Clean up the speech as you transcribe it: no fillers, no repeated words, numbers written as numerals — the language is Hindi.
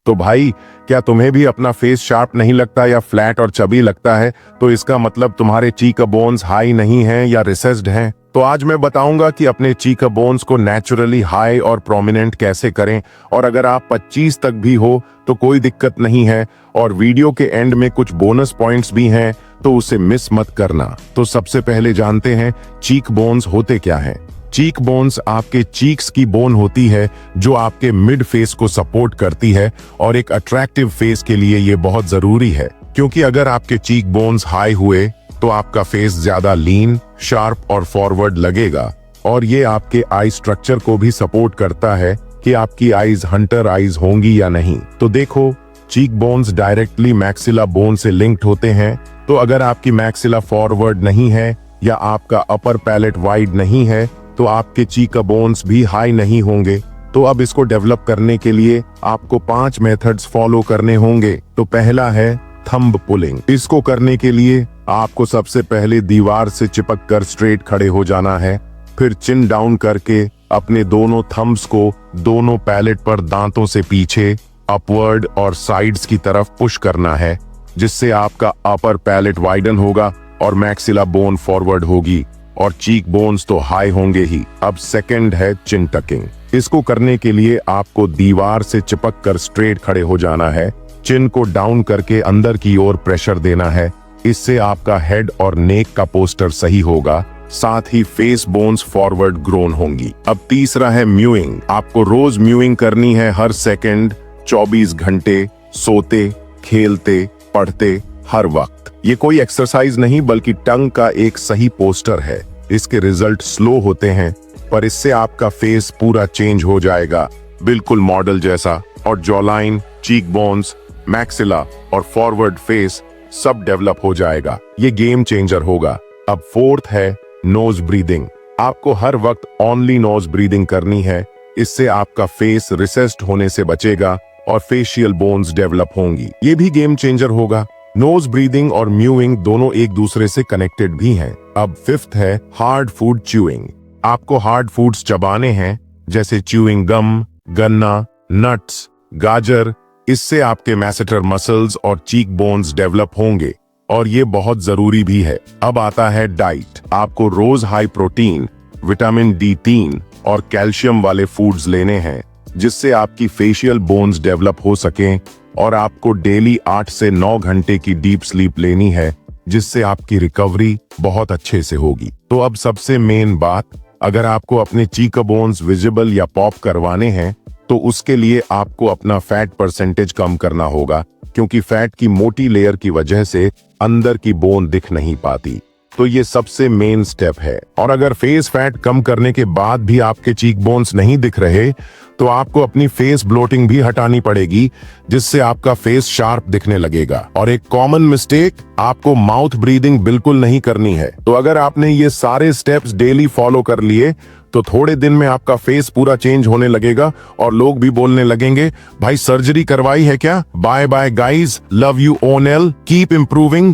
तो भाई, क्या तुम्हें भी अपना फेस शार्प नहीं लगता या फ्लैट और चबी लगता है? तो इसका मतलब तुम्हारे चीक बोन्स हाई नहीं हैं या रिसेस्ड हैं। तो आज मैं बताऊंगा कि अपने चीक बोन्स को नेचुरली हाई और प्रोमिनेंट कैसे करें। और अगर आप 25 तक भी हो तो कोई दिक्कत नहीं है, और वीडियो के एंड में कुछ बोनस पॉइंट्स भी हैं, तो उसे मिस मत करना। तो सबसे पहले जानते हैं चीक बोन्स होते क्या हैं। चीक बोन्स आपके चीक्स की बोन होती है जो आपके मिड फेस को सपोर्ट करती है, और एक अट्रैक्टिव फेस के लिए ये बहुत जरूरी है, क्योंकि अगर आपके चीक बोन्स हाई हुए तो आपका फेस ज्यादा लीन, शार्प और फॉरवर्ड लगेगा। और ये आपके आई स्ट्रक्चर को भी सपोर्ट करता है कि आपकी आईज हंटर आईज होंगी या नहीं। तो देखो, cheek bones directly maxilla bone से लिंक्ड होते हैं। तो अगर आपकी मैक्सिला फॉरवर्ड नहीं है या आपका अपर पैलेट वाइड नहीं है तो आपके चीक बोन्स भी हाई नहीं होंगे। तो अब इसको डेवलप करने के लिए आपको 5 मेथड्स फॉलो करने होंगे। तो पहला है थंब पुलिंग। इसको करने के लिए आपको सबसे पहले दीवार से चिपक कर स्ट्रेट खड़े हो जाना है। फिर चिन डाउन करके अपने दोनों थंब्स को दोनों पैलेट पर दांतों से पीछे अपवर्ड और साइड्स की तरफ पुश करना है, जिससे आपका अपर पैलेट वाइडन होगा और मैक्सिला बोन फॉरवर्ड होगी, और चीक बोन्स तो हाई होंगे ही। अब सेकंड है चिन टकिंग। इसको करने के लिए आपको दीवार से चिपक कर स्ट्रेट खड़े हो जाना है। चिन को डाउन करके अंदर की ओर प्रेशर देना है। इससे आपका हेड और नेक का पोस्टर सही होगा, साथ ही फेस बोन्स फॉरवर्ड ग्रोन होंगी। अब तीसरा है म्यूइंग। आपको रोज म्यूइंग करनी है, हर सेकंड 24 घंटे, सोते, खेलते, पढ़ते, हर वक्त। ये कोई एक्सरसाइज नहीं बल्कि टंग का एक सही पोस्टर है। इसके रिजल्ट स्लो होते हैं, पर इससे आपका फेस पूरा चेंज हो जाएगा, बिल्कुल मॉडल जैसा। और जॉलाइन, चीक बोन्स, मैक्सिला और फॉरवर्ड फेस सब डेवलप हो जाएगा। ये गेम चेंजर होगा। अब फोर्थ है नोज ब्रीदिंग। आपको हर वक्त ओनली नोज ब्रीदिंग करनी है। इससे आपका फेस रिसेस्ड होने से बचेगा और फेशियल बोन्स डेवलप होंगी। ये भी गेम चेंजर होगा। नोज ब्रीदिंग और म्यूइंग दोनों एक दूसरे से कनेक्टेड भी हैं। अब फिफ्थ है हार्ड फूड च्यूइंग। आपको हार्ड फूड्स चबाने हैं, जैसे च्यूइंग गम, गन्ना, नट्स, गाजर। इससे आपके मैसेटर मसल्स और चीक बोन्स डेवलप होंगे, और ये बहुत जरूरी भी है। अब आता है डाइट। आपको रोज हाई प्रोटीन, विटामिन D3 और कैल्शियम वाले फूड्स लेने हैं, जिससे आपकी फेशियल बोन्स डेवलप हो सकें। और आपको डेली 8 से 9 घंटे की डीप स्लीप लेनी है, जिससे आपकी रिकवरी बहुत अच्छे से होगी। तो अब सबसे मेन बात, अगर आपको अपने चीक बोन्स विजिबल या पॉप करवाने हैं तो उसके लिए आपको अपना फैट परसेंटेज कम करना होगा, क्योंकि फैट की मोटी लेयर की वजह से अंदर की बोन दिख नहीं पाती। तो ये सबसे मेन स्टेप है। और अगर फेस फैट कम करने के बाद भी आपके चीक बोन्स नहीं दिख रहे तो आपको अपनी फेस ब्लोटिंग भी हटानी पड़ेगी, जिससे आपका फेस शार्प दिखने लगेगा। और एक कॉमन मिस्टेक, आपको माउथ ब्रीदिंग बिल्कुल नहीं करनी है। तो अगर आपने ये सारे स्टेप्स डेली फॉलो कर लिए तो थोड़े दिन में आपका फेस पूरा चेंज होने लगेगा, और लोग भी बोलने लगेंगे, भाई सर्जरी करवाई है क्या? Bye bye guys, love you O'Neill, keep improving.